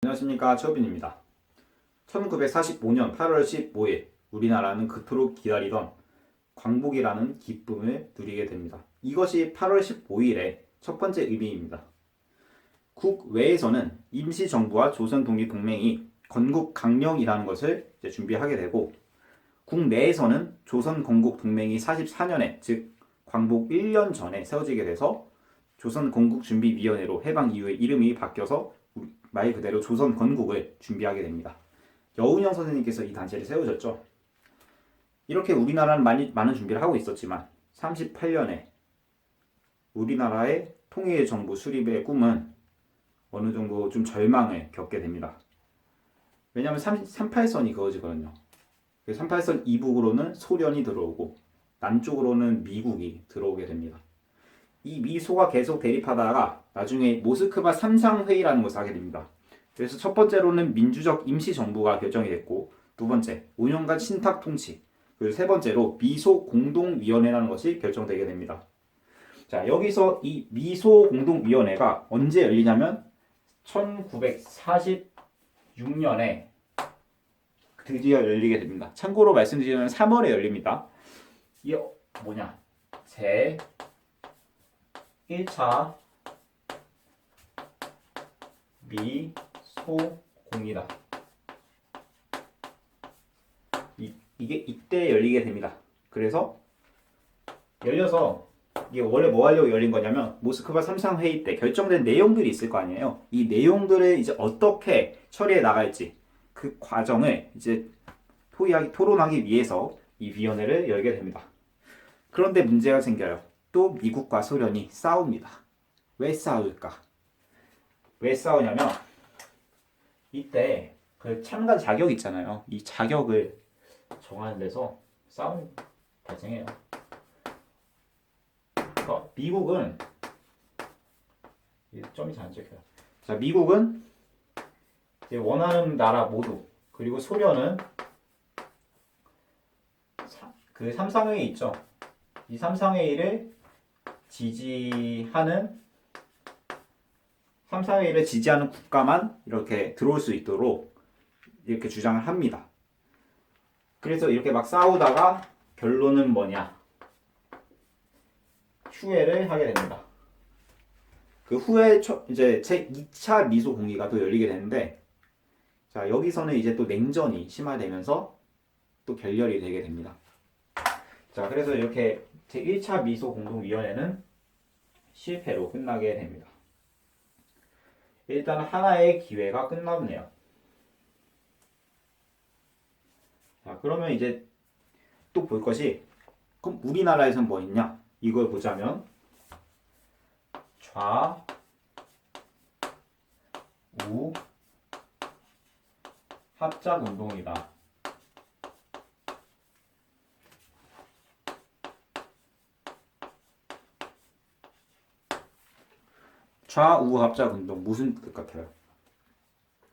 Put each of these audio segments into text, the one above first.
안녕하십니까, 최호빈입니다. 1945년 8월 15일 우리나라는 그토록 기다리던 광복이라는 기쁨을 누리게 됩니다. 이것이 8월 15일의 첫 번째 의미입니다. 국외에서는 임시정부와 조선독립동맹이 건국강령이라는 것을 준비하게 되고, 국내에서는 조선건국동맹이 44년에 즉 광복 1년 전에 세워지게 돼서 조선건국준비위원회로 해방 이후에 이름이 바뀌어서 말 그대로 조선 건국을 준비하게 됩니다. 여운형 선생님께서 이 단체를 세우셨죠. 이렇게 우리나라는 많은 준비를 하고 있었지만 38년에 우리나라의 통일 정부 수립의 꿈은 어느 정도 좀 절망을 겪게 됩니다. 왜냐하면 38선이 그어지거든요. 38선 이북으로는 소련이 들어오고 남쪽으로는 미국이 들어오게 됩니다. 이 미소가 계속 대립하다가 나중에 모스크바 삼상회의라는 것을 하게 됩니다. 그래서 첫 번째로는 민주적 임시정부가 결정이 됐고, 두 번째 5년간 신탁통치, 그리고 세 번째로 미소공동위원회라는 것이 결정되게 됩니다. 자, 여기서 이 미소공동위원회가 언제 열리냐면 1946년에 드디어 열리게 됩니다. 참고로 말씀드리면 3월에 열립니다. 이게 뭐냐? 제 1차 미소공이다. 이게 이때 열리게 됩니다. 그래서 열려서 이게 원래 뭐 하려고 열린 거냐면 모스크바 삼상회의 때 결정된 내용들이 있을 거 아니에요. 이 내용들을 이제 어떻게 처리해 나갈지 그 과정을 이제 토론하기 위해서 이 위원회를 열게 됩니다. 그런데 문제가 생겨요. 또 미국과 소련이 싸웁니다. 왜 싸울까? 왜 싸우냐면 이때 그 참가 자격 있잖아요. 이 자격을 정하는 데서 싸움이 발생해요. 그러니까 미국은 점이 잘 안 찍혀요. 자, 미국은 이제 원하는 나라 모두, 그리고 소련은 그 삼상회의 있죠. 이 삼상회의를 지지하는 국가만 이렇게 들어올 수 있도록 이렇게 주장을 합니다. 그래서 이렇게 막 싸우다가 결론은 뭐냐? 휴회를 하게 됩니다. 그 후에 이제 제 2차 미소 공의가 또 열리게 되는데, 자, 여기서는 이제 또 냉전이 심화되면서 또 결렬이 되게 됩니다. 자, 그래서 이렇게 제 1차 미소 공동위원회는 실패로 끝나게 됩니다. 일단 하나의 기회가 끝났네요. 자, 그러면 이제 또 볼 것이, 그럼 우리나라에서는 뭐 있냐? 이걸 보자면 좌, 우 합작 운동이다. 좌우 합작 운동 무슨 뜻 같아요?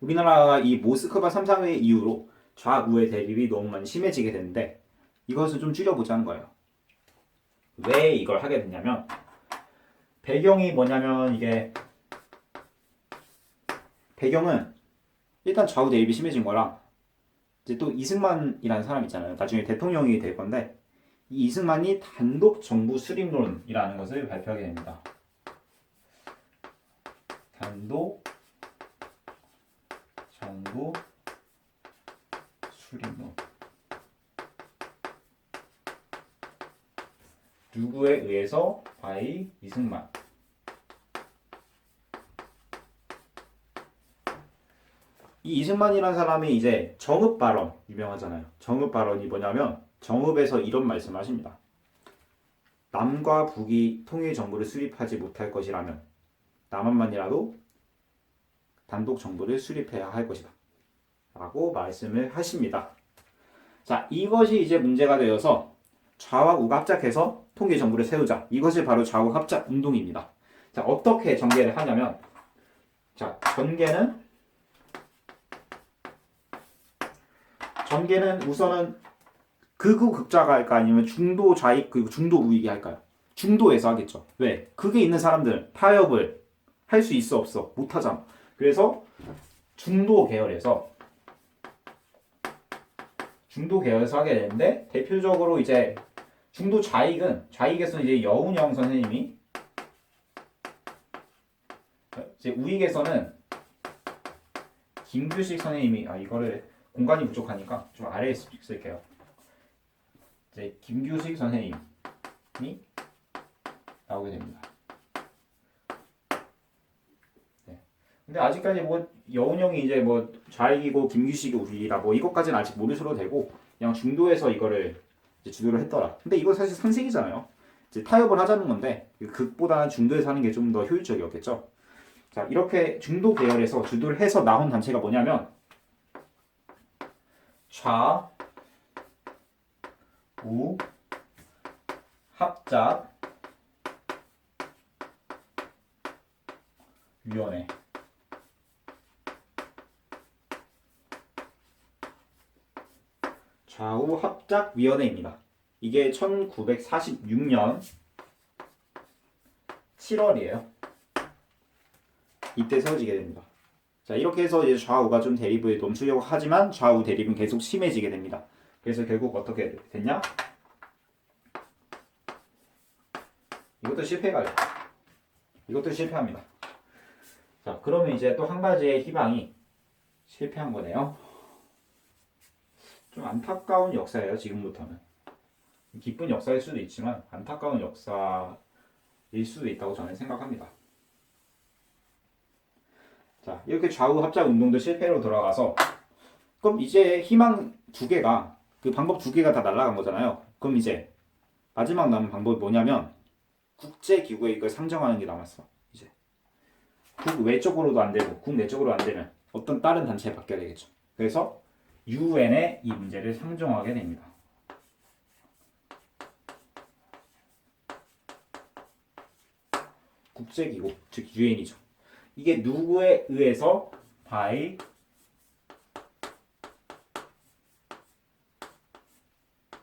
우리나라가 이 모스크바 삼상회의 이후로 좌우의 대립이 너무 많이 심해지게 되는데, 이것을 좀 줄여보자는 거예요. 왜 이걸 하게 됐냐면, 배경이 뭐냐면, 이게 배경은 일단 좌우 대립이 심해진 거랑, 이제 또 이승만이라는 사람 있잖아요. 나중에 대통령이 될 건데, 이 이승만이 단독 정부 수립론이라는 것을 발표하게 됩니다. 단독 정부 수립론. 누구에 의해서? 바이 이승만. 이 이승만이라는 사람이 이제 정읍 발언 유명하잖아요. 정읍 발언이 뭐냐면, 정읍에서 이런 말씀을 하십니다. 남과 북이 통일 정부를 수립하지 못할 것이라면 남한만이라도 단독 정부를 수립해야 할 것이다 라고 말씀을 하십니다. 자, 이것이 이제 문제가 되어서 좌와 우가 합작해서 통일 정부를 세우자. 이것이 바로 좌우 합작 운동입니다. 자, 어떻게 전개를 하냐면, 자, 전개는 우선은 극우 극좌가 할까, 아니면 중도 좌익 그리고 중도 우익이 할까요? 중도에서 하겠죠. 왜? 극에 있는 사람들 타협을 할 수 있어 없어? 못 하잖아. 그래서 중도 계열에서 하게 되는데 대표적으로 이제 중도 좌익에서는 이제 여운형 선생님이 이제 우익에서는 김규식 선생님이 이거를 공간이 부족하니까 좀 아래에 쓸게요. 이제 김규식 선생님이 나오게 됩니다. 네. 근데 아직까지 뭐 여운형이 이제 뭐 좌익이고 김규식이 우익이다 뭐 이것까지는 아직 모르셔도 되고 그냥 중도에서 이거를 이제 주도를 했더라. 근데 이거 사실 상식이잖아요. 이제 타협을 하자는 건데 극보다는 중도에서 하는 게 좀 더 효율적이었겠죠. 자, 이렇게 중도 계열에서 주도를 해서 나온 단체가 뭐냐면 좌, 우, 합작 위원회. 좌우 합작 위원회입니다. 이게 1946년 7월이에요. 이때 세워지게 됩니다. 자, 이렇게 해서 이제 좌우가 좀 대립을 멈추려고 하지만 좌우 대립은 계속 심해지게 됩니다. 그래서 결국 어떻게 됐냐? 이것도 실패가요. 이것도 실패합니다. 자, 그러면 이제 또 한 가지의 희망이 실패한 거네요. 좀 안타까운 역사예요, 지금부터는. 기쁜 역사일 수도 있지만 안타까운 역사일 수도 있다고 저는 생각합니다. 자, 이렇게 좌우 합작 운동도 실패로 돌아가서 그럼 이제 희망 두 개가 그 방법 두 개가 다 날아간 거잖아요. 그럼 이제 마지막 남은 방법이 뭐냐면 국제기구에 이걸 상정하는 게 남았어. 이제 국 외적으로도 안 되고 국 내적으로 안 되면 어떤 다른 단체에 바뀌어야 되겠죠. 그래서 UN에 이 문제를 상정하게 됩니다. 국제기구, 즉 UN이죠. 이게 누구에 의해서 by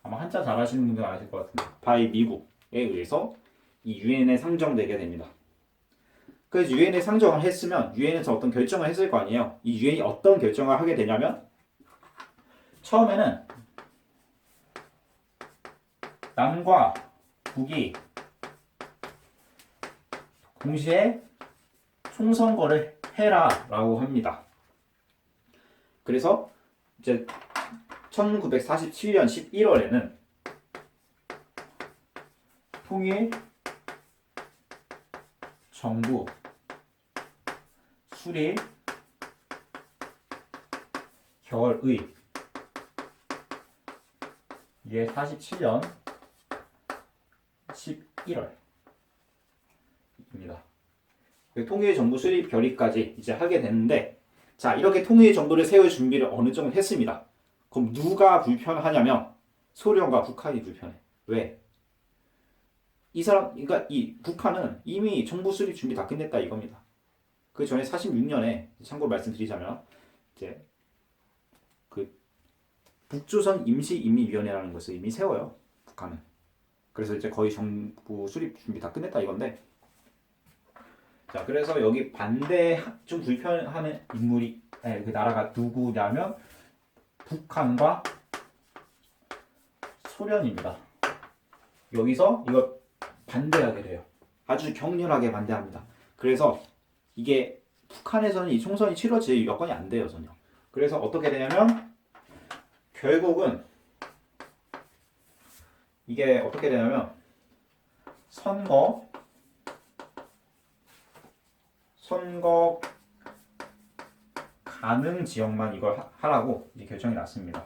아마 한자 잘 하시는 분들은 아실 것 같은데 by 미국에 의해서 이 UN에 상정되게 됩니다. 그래서 UN에 상정을 했으면 UN에서 어떤 결정을 했을 거 아니에요. 이 UN이 어떤 결정을 하게 되냐면 처음에는 남과 북이 동시에 총선거를 해라 라고 합니다. 그래서 이제 1947년 11월에는 통일 정부 수립 결의 이게 47년 11월입니다. 통일 정부 수립 결의까지 이제 하게 됐는데 자, 이렇게 통일 정부를 세울 준비를 어느 정도 했습니다. 그럼 누가 불편하냐면 소련과 북한이 불편해. 왜? 그러니까 이 북한은 이미 정부 수립 준비 다 끝냈다 이겁니다. 그 전에 46년에 참고로 말씀드리자면 이제 그 북조선 임시인민위원회라는 것을 이미 세워요. 북한은. 그래서 이제 거의 정부 수립 준비 다 끝냈다 이건데 자, 그래서 여기 좀 불편하는 인물이 그 나라가 누구냐면 북한과 소련입니다. 여기서 이거 반대하게 돼요. 아주 격렬하게 반대합니다. 그래서 이게 북한에서는 이 총선이 치러질 여건이 안 돼요, 전혀. 그래서 어떻게 되냐면 결국은 이게 어떻게 되냐면 선거 가능 지역만 이걸 하라고 이제 결정이 났습니다.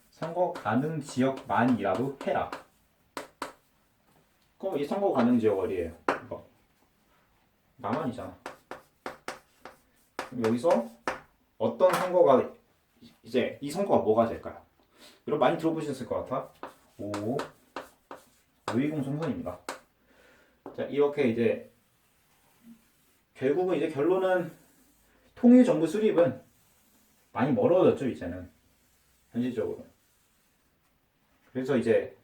선거 가능 지역만이라도 해라. 그럼 이 선거 가능 지역 어디예요? 이거 남한이잖아. 여기서 어떤 선거가 이제 이 선거가 뭐가 될까요? 여러분 많이 들어보셨을 것 같아. 5.20 총선입니다. 자, 이렇게 이제 결국은 이제 결론은 통일 정부 수립은 많이 멀어졌죠, 이제는. 현실적으로. 그래서 이제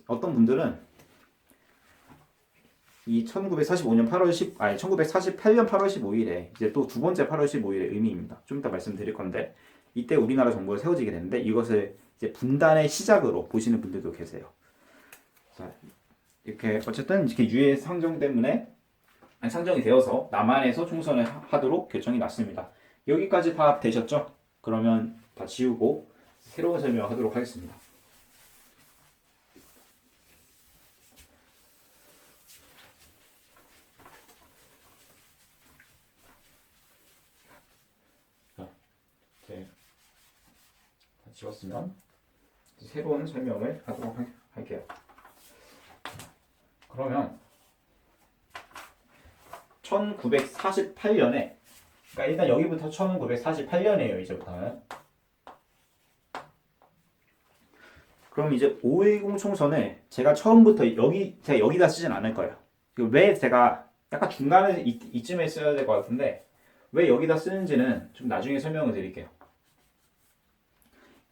어떤 분들은 이 1945년 8월 10 아니 1948년 8월 15일에 이제 또 두 번째 8월 15일의 의미입니다. 좀 이따 말씀드릴 건데 이때 우리나라 정부가 세워지게 되는데 이것을 이제 분단의 시작으로 보시는 분들도 계세요. 자, 이렇게 어쨌든 이렇게 유해 상정 때문에 상정이 되어서 남한에서 총선을 하도록 결정이 났습니다. 여기까지 다 되셨죠? 그러면 다 지우고 새로운 설명하도록 하겠습니다. 네, 다 지웠으면 새로운 설명을 하도록 할게요. 그러면 1948년에 그러니까 일단 여기부터 1948년이에요. 이제부터는. 그럼 이제 5.10 총선을 제가 처음부터 제가 여기다 쓰진 않을 거예요. 왜 제가 약간 중간에 이쯤에 써야 될 것 같은데 왜 여기다 쓰는지는 좀 나중에 설명을 드릴게요.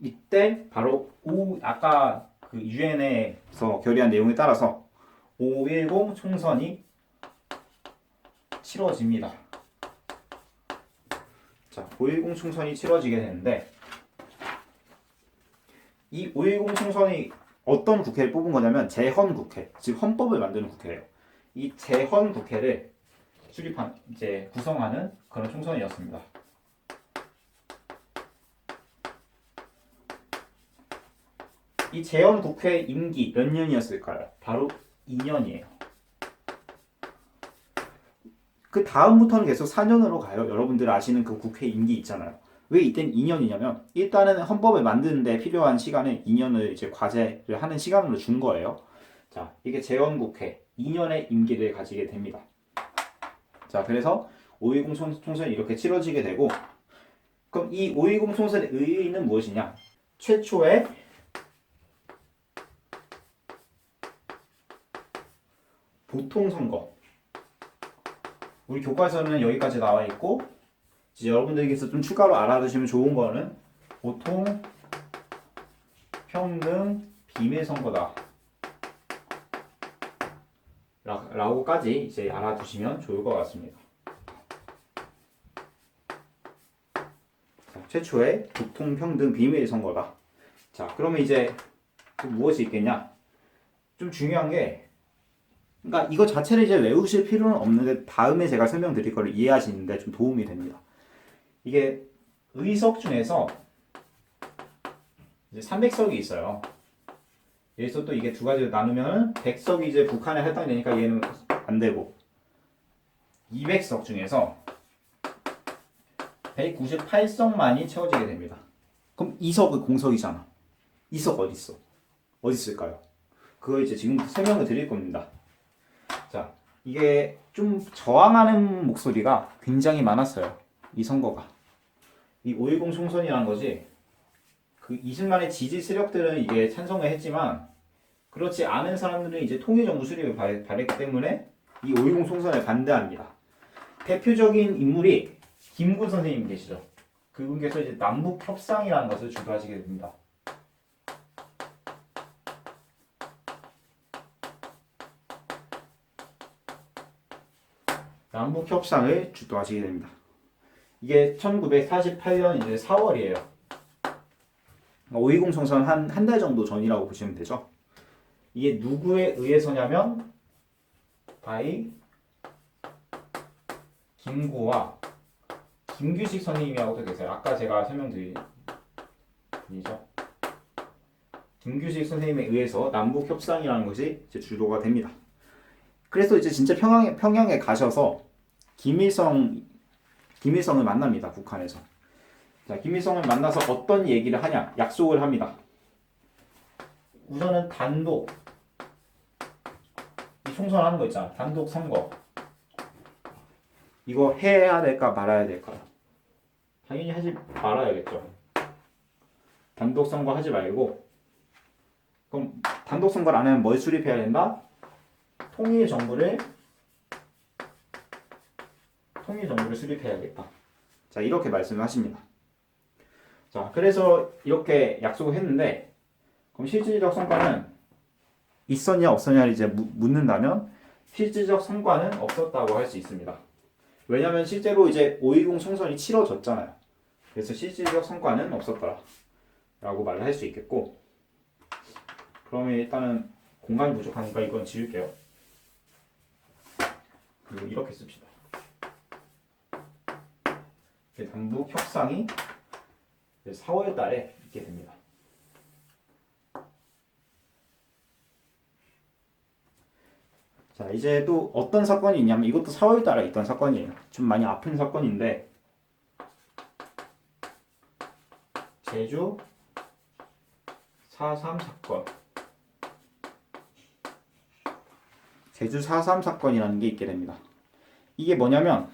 이때 바로 아까 그 유엔에서 결의한 내용에 따라서 5.10 총선이 치러집니다. 자, 5.10 총선이 치러지게 되는데 이 5.10 총선이 어떤 국회를 뽑은 거냐면 재헌국회, 즉 헌법을 만드는 국회예요. 이 재헌국회를 이제 구성하는 그런 총선이었습니다. 이 재헌국회 임기 몇 년이었을까요? 바로 2년이에요. 그 다음부터는 계속 4년으로 가요. 여러분들 아시는 그 국회 임기 있잖아요. 왜 이땐 2년이냐면 일단은 헌법을 만드는데 필요한 시간을 2년을 이제 과제를 하는 시간으로 준 거예요. 자, 이게 재헌국회 2년의 임기를 가지게 됩니다. 자, 그래서 5.10 총선이 이렇게 치러지게 되고 그럼 이 5.10 총선의 의의는 무엇이냐? 최초의 보통선거. 우리 교과서는 여기까지 나와 있고 이제 여러분들께서 좀 추가로 알아두시면 좋은 거는 보통, 평등, 비밀 선거다 라고까지 이제 알아두시면 좋을 것 같습니다. 자, 최초의 보통, 평등, 비밀 선거다. 자, 그러면 이제 무엇이 있겠냐? 좀 중요한 게 그러니까 이거 자체를 이제 외우실 필요는 없는데 다음에 제가 설명드릴 거를 이해하시는데 좀 도움이 됩니다. 이게 의석 중에서 이제 300석이 있어요. 여기서 또 이게 두 가지로 나누면 100석이 이제 북한에 할당되니까 얘는 안 되고 200석 중에서 198석만이 채워지게 됩니다. 그럼 2석은 공석이잖아. 2석 어디 있어? 어디 있을까요? 그거 이제 지금 설명을 드릴 겁니다. 자, 이게 좀 저항하는 목소리가 굉장히 많았어요. 이 선거가. 이 5.10 총선이라는 거지. 그 20만의 지지 세력들은 이게 찬성을 했지만 그렇지 않은 사람들은 이제 통일정부 수립을 바랬기 때문에 이 5.10 총선을 반대합니다. 대표적인 인물이 김구 선생님 계시죠. 그분께서 이제 남북 협상이라는 것을 주도하시게 됩니다. 남북 협상을 주도하시게 됩니다. 이게 1948년 이제 4월이에요. 5.10 총선 한 달 정도 전이라고 보시면 되죠. 이게 누구에 의해서냐면 바이 김구와 김규식 선생님이라고도 계세요. 아까 제가 설명드린 분이죠. 김규식 선생님에 의해서 남북 협상이라는 것이 이제 주도가 됩니다. 그래서 이제 진짜 평양에 가셔서 김일성을 만납니다. 북한에서. 자, 김일성을 만나서 어떤 얘기를 하냐? 약속을 합니다. 우선은 단독 이 총선하는 거 있잖아. 단독 선거. 이거 해야 될까 말아야 될까요? 당연히 하지 말아야겠죠. 단독 선거 하지 말고 그럼 단독 선거를 안 하면 뭘 수립해야 된다? 통일 정부를 수립해야겠다. 자, 이렇게 말씀을 하십니다. 자, 그래서 이렇게 약속을 했는데 그럼 실질적 성과는 있었냐 없었냐를 이제 묻는다면 실질적 성과는 없었다고 할 수 있습니다. 왜냐하면 실제로 이제 5.10 총선이 치러졌잖아요. 그래서 실질적 성과는 없었다라고 말을 할 수 있겠고, 그러면 일단은 공간이 부족하니까 이건 지울게요. 그리고 이렇게 씁시다. 남북 협상이 4월 달에 있게 됩니다. 자, 이제 또 어떤 사건이 있냐면 이것도 4월 달에 있던 사건이에요. 좀 많이 아픈 사건인데 제주 4.3 사건. 제주 4.3 사건이라는 게 있게 됩니다. 이게 뭐냐면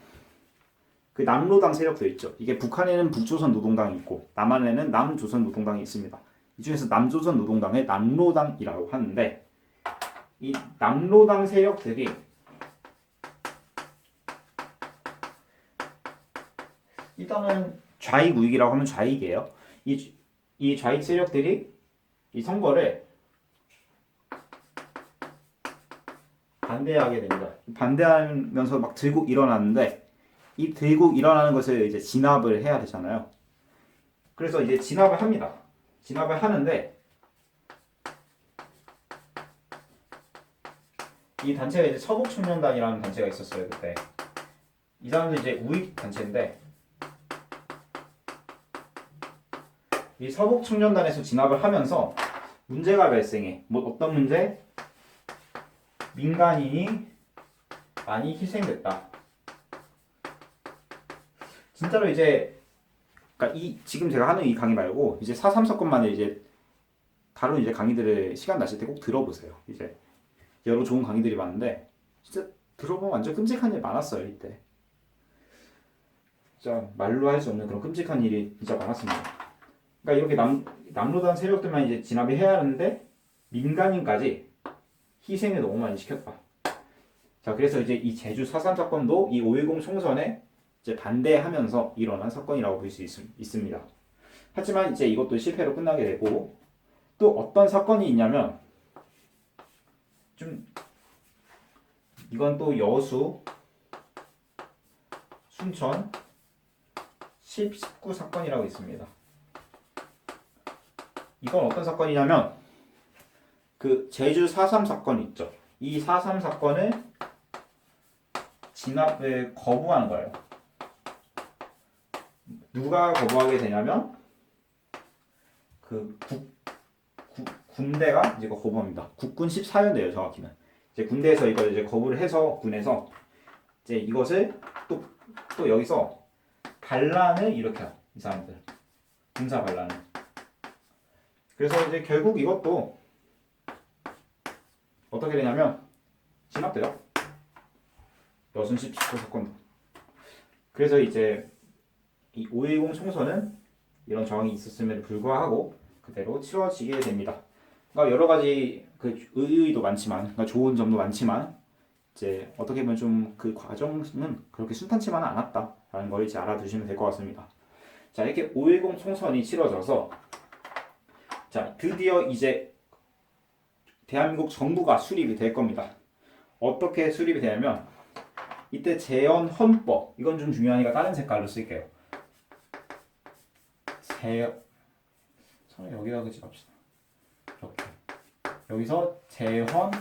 그 남로당 세력도 있죠. 이게 북한에는 북조선 노동당이 있고 남한에는 남조선 노동당이 있습니다. 이 중에서 남조선 노동당을 남로당이라고 하는데 이 남로당 세력들이 일단은 좌익 우익이라고 하면 좌익이에요. 이 좌익 세력들이 이 선거를 반대하게 됩니다. 반대하면서 막 들고 일어나는데 이 들고 일어나는 것을 이제 진압을 해야 되잖아요. 그래서 이제 진압을 합니다. 진압을 하는데 이 단체가 이제 서북청년단이라는 단체가 있었어요 그때. 이 사람들 이제 우익 단체인데 이 서북청년단에서 진압을 하면서 문제가 발생해. 뭐 어떤 문제? 민간인이 많이 희생됐다. 진짜로 이제 그러니까 이 지금 제가 하는 이 강의 말고 이제 4.3 사건만을 이제 다룬 이제 강의들을 시간 나실 때 꼭 들어보세요. 이제 여러 좋은 강의들이 많은데 진짜 들어보면 완전 끔찍한 일 많았어요 이때. 진짜 말로 할 수 없는 그런 끔찍한 일이 진짜 많았습니다. 그러니까 이렇게 남로당 세력들만 이제 진압을 해야 하는데 민간인까지 희생을 너무 많이 시켰다. 자, 그래서 이제 이 제주 4.3 사건도 이 5.10 총선에 이제 반대하면서 일어난 사건이라고 볼 수 있습니다. 하지만 이제 이것도 실패로 끝나게 되고 또 어떤 사건이 있냐면 좀 이건 또 여수, 순천 19 사건이라고 있습니다. 이건 어떤 사건이냐면 그 제주 4.3 사건 있죠. 이 4.3 사건을 진압을 거부한 거예요. 누가 거부하게 되냐면 그 군대가 이제 거부합니다. 국군 14연대예요, 정확히는. 이제 군대에서 이걸 이제 거부를 해서 군에서 이제 이것을 또 여기서 반란을 일으켜요. 이 사람들. 군사 반란을. 그래서 이제 결국 이것도 어떻게 되냐면 진압돼요. 여순 19 사건도. 그래서 이제 이 5.10 총선은 이런 정황이 있었음에도 불구하고 그대로 치러지게 됩니다. 그러니까 여러 가지 그 의의도 많지만, 그러니까 좋은 점도 많지만 이제 어떻게 보면 좀 그 과정은 그렇게 순탄치만은 않았다라는 걸 이제 알아두시면 될 것 같습니다. 자, 이렇게 5.10 총선이 치러져서 자, 드디어 이제 대한민국 정부가 수립이 될 겁니다. 어떻게 수립이 되냐면 이때 재헌 헌법, 이건 좀 중요하니까 다른 색깔로 쓸게요. 처음에 여기다가 찍읍시다. 이렇게 여기서 재헌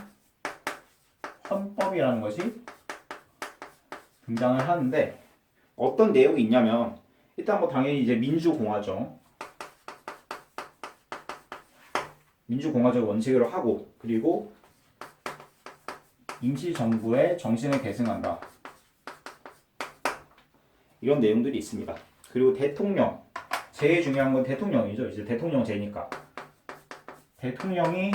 헌법이라는 것이 등장을 하는데 어떤 내용이 있냐면 일단 뭐 당연히 이제 민주공화정 민주공화적 원칙으로 하고 그리고 임시정부의 정신을 계승한다. 이런 내용들이 있습니다. 그리고 대통령, 제일 중요한 건 대통령이죠. 이제 대통령제니까. 대통령이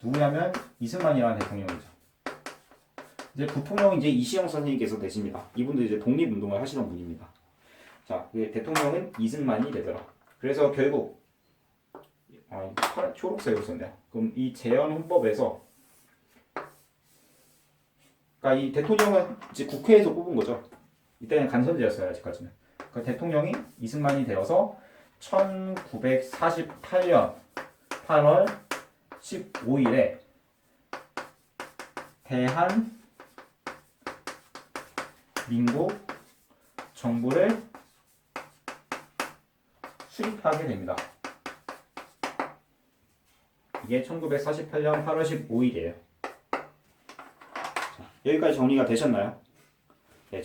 누구냐면 이승만이라는 대통령이죠. 이제 부통령이 이제 이시영 선생님께서 되십니다. 이분도 이제 독립운동을 하시던 분입니다. 자, 대통령은 이승만이 되더라. 그래서 결국 초록색으로 썼네요. 그럼 이 재헌 헌법에서 그러니까 이 대통령은 이제 국회에서 뽑은 거죠. 이때는 간선제였어요, 아직까지는. 그 대통령이 이승만이 되어서 1948년 8월 15일에 대한민국 정부를 수립하게 됩니다. 이게 1948년 8월 15일이에요. 여기까지 정리가 되셨나요? 네,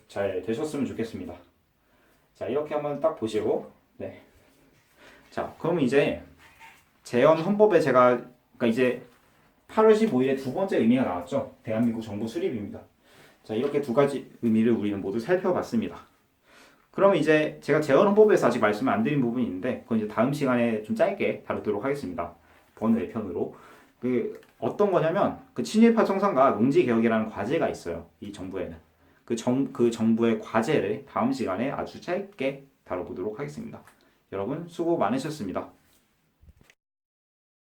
잘 되셨으면 좋겠습니다. 자, 이렇게 한번 딱 보시고, 네. 자, 그럼 이제 재헌 헌법에 그러니까 이제 8월 15일에 두 번째 의미가 나왔죠. 대한민국 정부 수립입니다. 자, 이렇게 두 가지 의미를 우리는 모두 살펴봤습니다. 그럼 이제 제가 재헌 헌법에서 아직 말씀을 안 드린 부분이 있는데, 그건 이제 다음 시간에 좀 짧게 다루도록 하겠습니다. 번외편으로. 어떤 거냐면, 친일파 청산과 농지개혁이라는 과제가 있어요. 이 정부에는. 그 정부의 과제를 다음 시간에 아주 짧게 다뤄보도록 하겠습니다. 여러분 수고 많으셨습니다.